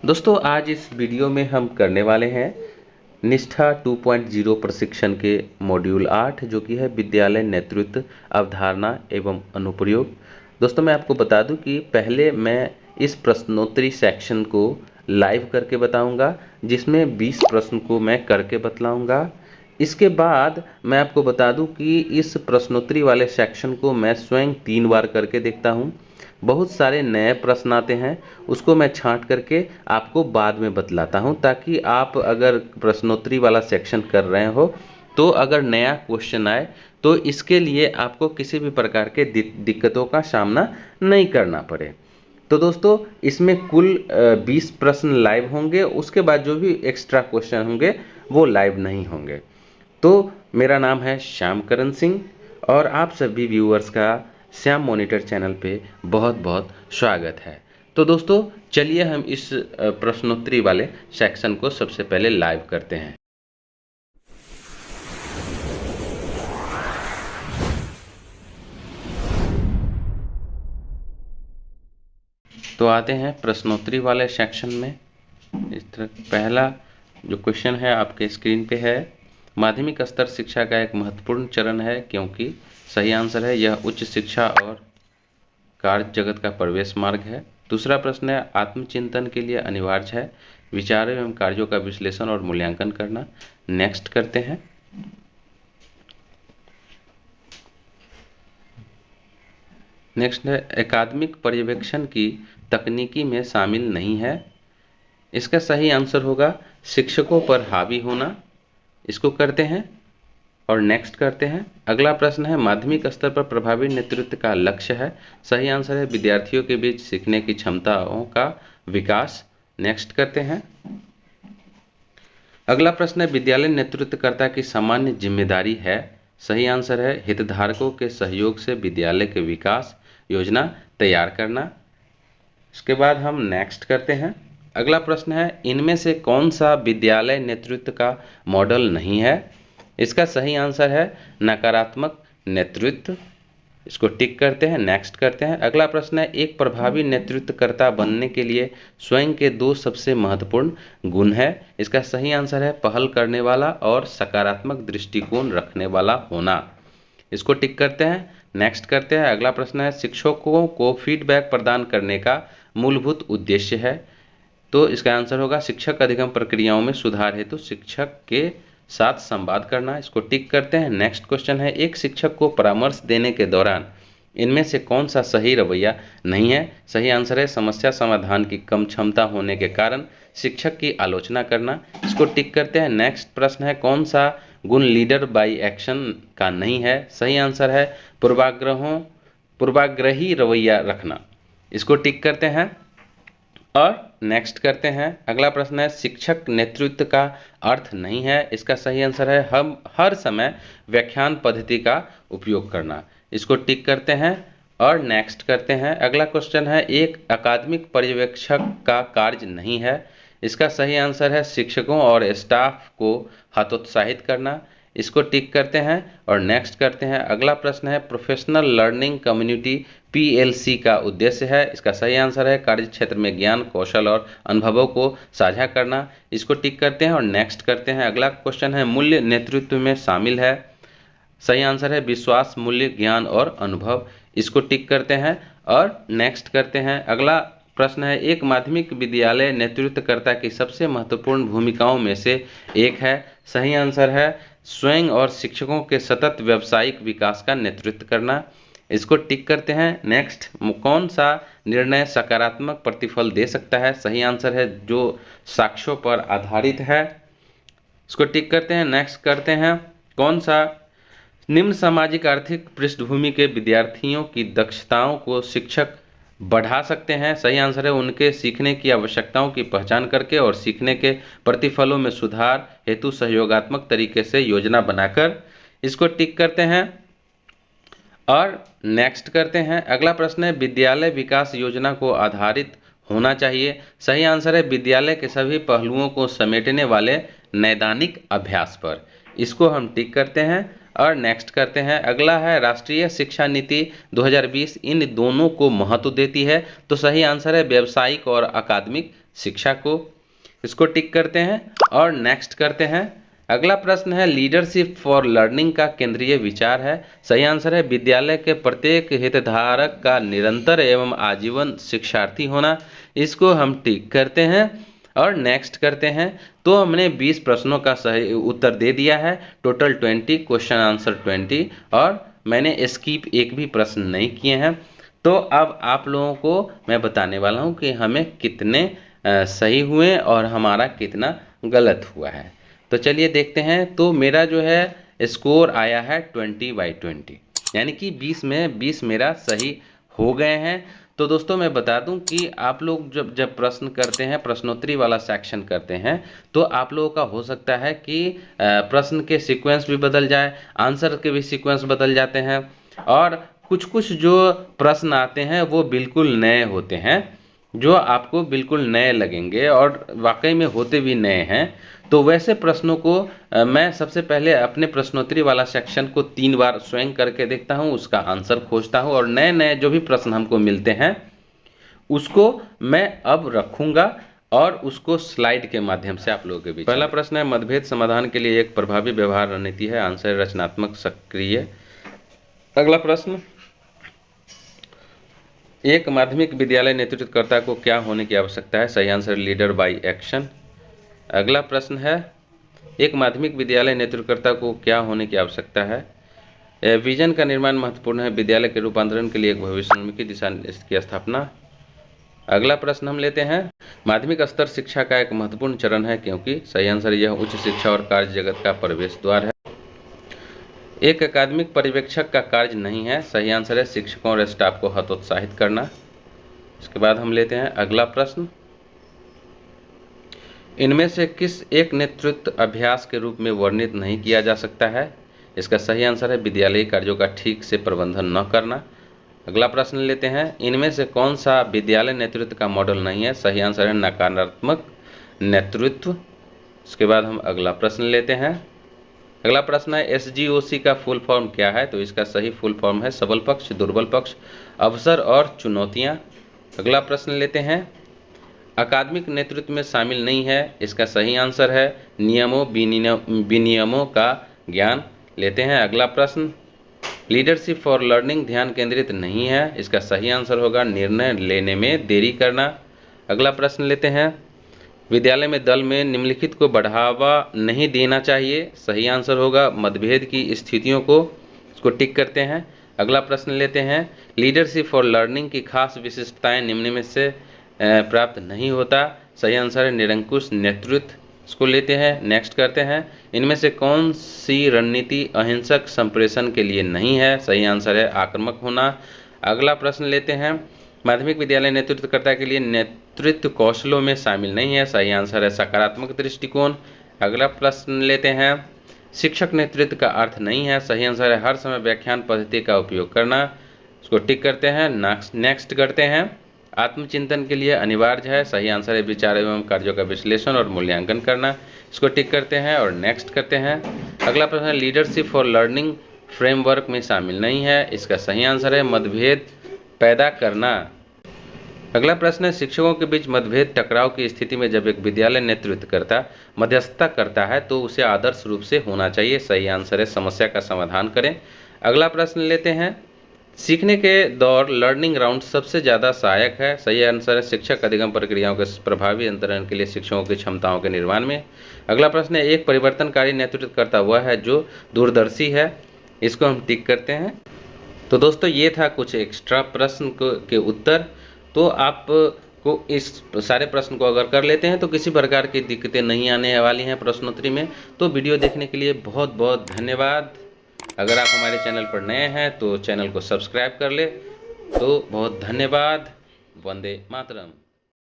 दोस्तों आज इस वीडियो में हम करने वाले हैं निष्ठा 2.0 प्रशिक्षण के मॉड्यूल 8 जो कि है विद्यालय नेतृत्व अवधारणा एवं अनुप्रयोग। दोस्तों मैं आपको बता दूं कि पहले मैं इस प्रश्नोत्तरी सेक्शन को लाइव करके बताऊंगा जिसमें 20 प्रश्न को मैं करके बतलाऊंगा। इसके बाद मैं आपको बता दूं कि इस प्रश्नोत्तरी वाले सेक्शन को मैं स्वयं 3 बार करके देखता हूं। बहुत सारे नए प्रश्न आते हैं उसको मैं छांट करके आपको बाद में बतलाता हूं ताकि आप अगर प्रश्नोत्तरी वाला सेक्शन कर रहे हो तो अगर नया क्वेश्चन आए तो इसके लिए आपको किसी भी प्रकार के दिक्कतों का सामना नहीं करना पड़े। तो दोस्तों इसमें कुल 20 प्रश्न लाइव होंगे, उसके बाद जो भी एक्स्ट्रा क्वेश्चन होंगे वो लाइव नहीं होंगे। तो मेरा नाम है श्यामकरण सिंह और आप सभी व्यूअर्स का श्याम मॉनिटर चैनल पे बहुत बहुत स्वागत है। तो दोस्तों चलिए हम इस प्रश्नोत्तरी वाले सेक्शन को सबसे पहले लाइव करते हैं। तो आते हैं प्रश्नोत्तरी वाले सेक्शन में। इस तरह पहला जो क्वेश्चन है आपके स्क्रीन पे है, माध्यमिक स्तर शिक्षा का एक महत्वपूर्ण चरण है क्योंकि सही आंसर है यह उच्च शिक्षा और कार्य जगत का प्रवेश मार्ग है। दूसरा प्रश्न है आत्मचिंतन के लिए अनिवार्य है विचारों एवं कार्यों का विश्लेषण और मूल्यांकन करना। नेक्स्ट करते हैं। नेक्स्ट है एकात्मिक पर्यवेक्षण की तकनीकी में शामिल नहीं है। इसका सही आंसर होगा शिक्षकों पर हावी होना। इसको करते हैं और नेक्स्ट करते हैं। अगला प्रश्न है माध्यमिक स्तर पर प्रभावी नेतृत्व का लक्ष्य है। सही आंसर है विद्यार्थियों के बीच सीखने की क्षमताओं का विकास। नेक्स्ट करते हैं। अगला प्रश्न है विद्यालय नेतृत्वकर्ता की सामान्य जिम्मेदारी है। सही आंसर है हितधारकों के सहयोग से विद्यालय के विकास योजना तैयार करना। इसके बाद हम नेक्स्ट करते हैं। अगला प्रश्न है इनमें से कौन सा विद्यालय नेतृत्व का मॉडल नहीं है। इसका सही आंसर है नकारात्मक नेतृत्व। इसको टिक करते हैं। नेक्स्ट करते हैं। अगला प्रश्न है एक प्रभावी नेतृत्वकर्ता बनने के लिए स्वयं के 2 सबसे महत्वपूर्ण गुण है। इसका सही आंसर है पहल करने वाला और सकारात्मक दृष्टिकोण रखने वाला होना। इसको टिक करते हैं। नेक्स्ट करते हैं। अगला प्रश्न है शिक्षकों को फीडबैक प्रदान करने का मूलभूत उद्देश्य है। तो इसका आंसर होगा शिक्षक अधिगम प्रक्रियाओं में सुधार हेतु शिक्षक के साथ संवाद करना। इसको टिक करते हैं। नेक्स्ट क्वेश्चन है एक शिक्षक को परामर्श देने के दौरान इनमें से कौन सा सही रवैया नहीं है। सही आंसर है समस्या समाधान की कम क्षमता होने के कारण शिक्षक की आलोचना करना। इसको टिक करते हैं। नेक्स्ट प्रश्न है कौन सा गुण लीडर बाय एक्शन का नहीं है। सही आंसर है पूर्वाग्रही रवैया रखना। इसको टिक करते हैं और नेक्स्ट करते हैं। अगला प्रश्न है शिक्षक नेतृत्व का अर्थ नहीं है। इसका सही आंसर है हम हर समय व्याख्यान पद्धति का उपयोग करना। इसको टिक करते हैं और नेक्स्ट करते हैं। अगला क्वेश्चन है एक अकादमिक पर्यवेक्षक का कार्य नहीं है। इसका सही आंसर है शिक्षकों और स्टाफ को हतोत्साहित करना। इसको टिक करते हैं और नेक्स्ट करते हैं। अगला प्रश्न है प्रोफेशनल लर्निंग कम्युनिटी PLC का उद्देश्य है। इसका सही आंसर है कार्य क्षेत्र में ज्ञान कौशल और अनुभवों को साझा करना। इसको टिक करते हैं और नेक्स्ट करते हैं। अगला क्वेश्चन है मूल्य नेतृत्व में शामिल है। सही आंसर है विश्वास मूल्य ज्ञान और अनुभव। इसको टिक करते हैं और नेक्स्ट करते हैं। अगला प्रश्न है एक माध्यमिक विद्यालय नेतृत्वकर्ता की सबसे महत्वपूर्ण भूमिकाओं में से एक है। सही आंसर है स्वयं और शिक्षकों के सतत व्यावसायिक विकास का नेतृत्व करना। इसको टिक करते हैं। नेक्स्ट कौन सा निर्णय सकारात्मक प्रतिफल दे सकता है। सही आंसर है जो साक्ष्यों पर आधारित है। इसको टिक करते हैं। नेक्स्ट करते हैं कौन सा निम्न सामाजिक आर्थिक पृष्ठभूमि के विद्यार्थियों की दक्षताओं को शिक्षक बढ़ा सकते हैं। सही आंसर है उनके सीखने की आवश्यकताओं की पहचान करके और सीखने के प्रतिफलों में सुधार हेतु सहयोगात्मक तरीके से योजना बनाकर। इसको टिक करते हैं और नेक्स्ट करते हैं। अगला प्रश्न है विद्यालय विकास योजना को आधारित होना चाहिए। सही आंसर है विद्यालय के सभी पहलुओं को समेटने वाले नैदानिक अभ्यास पर। इसको हम टिक करते हैं और नेक्स्ट करते हैं। अगला है राष्ट्रीय शिक्षा नीति 2020 इन दोनों को महत्व देती है, तो सही आंसर है व्यावसायिक और अकादमिक शिक्षा को। इसको टिक करते हैं और नेक्स्ट करते हैं। अगला प्रश्न है लीडरशिप फॉर लर्निंग का केंद्रीय विचार है, सही आंसर है विद्यालय के प्रत्येक हितधारक का निरंतर एवं आजीवन शिक्षार्थी होना। इसको हम टिक करते हैं और नेक्स्ट करते हैं। तो हमने 20 प्रश्नों का सही उत्तर दे दिया है, टोटल 20, क्वेश्चन आंसर 20, और मैंने स्किप एक भी प्रश्न नहीं किए हैं। तो अब आप लोगों को मैं बताने वाला हूं कि हमें कितने सही हुए और हमारा कितना गलत हुआ है। तो चलिए देखते हैं। तो मेरा जो है स्कोर आया है 20/20, यानी कि 20 में 20 मेरा सही हो गए हैं। तो दोस्तों मैं बता दूं कि आप लोग जब प्रश्न करते हैं, प्रश्नोत्तरी वाला सेक्शन करते हैं, तो आप लोगों का हो सकता है कि प्रश्न के सीक्वेंस भी बदल जाए, आंसर के भी सीक्वेंस बदल जाते हैं, और कुछ कुछ जो प्रश्न आते हैं वो बिल्कुल नए होते हैं, जो आपको बिल्कुल नए लगेंगे और वाकई में होते भी नए हैं। तो वैसे प्रश्नों को मैं सबसे पहले अपने प्रश्नोत्तरी वाला सेक्शन को 3 बार स्वयं करके देखता हूं, उसका आंसर खोजता हूं, और नए नए जो भी प्रश्न हमको मिलते हैं उसको मैं अब रखूंगा और उसको स्लाइड के माध्यम से आप लोगों के बीच। पहला प्रश्न है मतभेद समाधान के लिए एक प्रभावी व्यवहार रणनीति है, आंसर रचनात्मक सक्रिय। अगला प्रश्न, एक माध्यमिक विद्यालय नेतृत्वकर्ता को क्या होने की आवश्यकता है, सही आंसर लीडर बाय एक्शन। अगला प्रश्न है, एक माध्यमिक विद्यालय नेतृत्वकर्ता को क्या होने की आवश्यकता है, विजन का निर्माण महत्वपूर्ण है, विद्यालय के रूपांतरण के लिए एक भविष्योन्मुखी दिशा की स्थापना। अगला प्रश्न हम लेते हैं, माध्यमिक स्तर शिक्षा का एक महत्वपूर्ण चरण है क्योंकि, सही आंसर यह उच्च शिक्षा और कार्य जगत का प्रवेश द्वार है। एक अकादमिक पर्यवेक्षक का कार्य नहीं है, सही आंसर है शिक्षकों और स्टाफ को हतोत्साहित करना। इसके बाद हम लेते हैं अगला प्रश्न, इनमें से किस एक नेतृत्व अभ्यास के रूप में वर्णित नहीं किया जा सकता है, इसका सही आंसर है विद्यालयी कार्यों का ठीक से प्रबंधन न करना। अगला प्रश्न लेते हैं, इनमें से कौन सा विद्यालय नेतृत्व का मॉडल नहीं है, सही आंसर है नकारात्मक नेतृत्व। इसके बाद हम अगला प्रश्न लेते हैं। अगला प्रश्न है, SGOC का फुल फॉर्म क्या है, तो इसका सही फुल फॉर्म है सबल पक्ष, दुर्बल पक्ष, अवसर और चुनौतियां। अगला प्रश्न लेते हैं, अकादमिक नेतृत्व में शामिल नहीं है, इसका सही आंसर है नियमों विनियमों का ज्ञान। लेते हैं अगला प्रश्न, लीडरशिप फॉर लर्निंग ध्यान केंद्रित नहीं है, इसका सही आंसर होगा निर्णय लेने में देरी करना। अगला प्रश्न लेते हैं, विद्यालय में दल में निम्नलिखित को बढ़ावा नहीं देना चाहिए, सही आंसर होगा मतभेद की स्थितियों को, इसको टिक करते हैं। अगला प्रश्न लेते हैं, लीडरशिप फॉर लर्निंग की खास विशिष्टताएं निम्न में से प्राप्त नहीं होता, सही आंसर है निरंकुश नेतृत्व। इसको लेते हैं, नेक्स्ट करते हैं, इनमें से कौन सी रणनीति अहिंसक संप्रेषण के लिए नहीं है, सही आंसर है आक्रामक होना। अगला प्रश्न लेते हैं, माध्यमिक विद्यालय नेतृत्वकर्ता के लिए नेतृत्व कौशलों में शामिल नहीं है, सही आंसर है सकारात्मक दृष्टिकोण। अगला प्रश्न लेते हैं, शिक्षक नेतृत्व का अर्थ नहीं है, सही आंसर है हर समय व्याख्यान पद्धति का उपयोग करना। इसको टिक करते हैं। नेक्स्ट करते हैं, आत्मचिंतन के लिए अनिवार्य है, सही आंसर है विचार एवं कार्यों का विश्लेषण और मूल्यांकन करना। इसको टिक करते हैं और नेक्स्ट करते हैं। अगला प्रश्न है, लीडरशिप फॉर लर्निंग फ्रेमवर्क में शामिल नहीं है, इसका सही आंसर है मतभेद पैदा करना। अगला प्रश्न है, शिक्षकों के बीच मतभेद टकराव की स्थिति में जब एक विद्यालय नेतृत्वकर्ता मध्यस्थता करता है तो उसे आदर्श रूप से होना चाहिए, सही आंसर है समस्या का समाधान करें। अगला प्रश्न लेते हैं, सीखने के दौर लर्निंग राउंड सबसे ज़्यादा सहायक है, सही आंसर है शिक्षक अधिगम प्रक्रियाओं के प्रभावी अंतरण के लिए शिक्षकों की क्षमताओं के निर्माण में। अगला प्रश्न है, एक परिवर्तनकारी नेतृत्वकर्ता वह है जो दूरदर्शी है, इसको हम टिक करते हैं। तो दोस्तों ये था कुछ एक्स्ट्रा प्रश्न के उत्तर। तो आप को इस सारे प्रश्न को अगर कर लेते हैं तो किसी प्रकार की दिक्कतें नहीं आने वाली हैं प्रश्नोत्तरी में। तो वीडियो देखने के लिए बहुत बहुत धन्यवाद। अगर आप हमारे चैनल पर नए हैं तो चैनल को सब्सक्राइब कर ले। तो बहुत धन्यवाद। वंदे मातरम।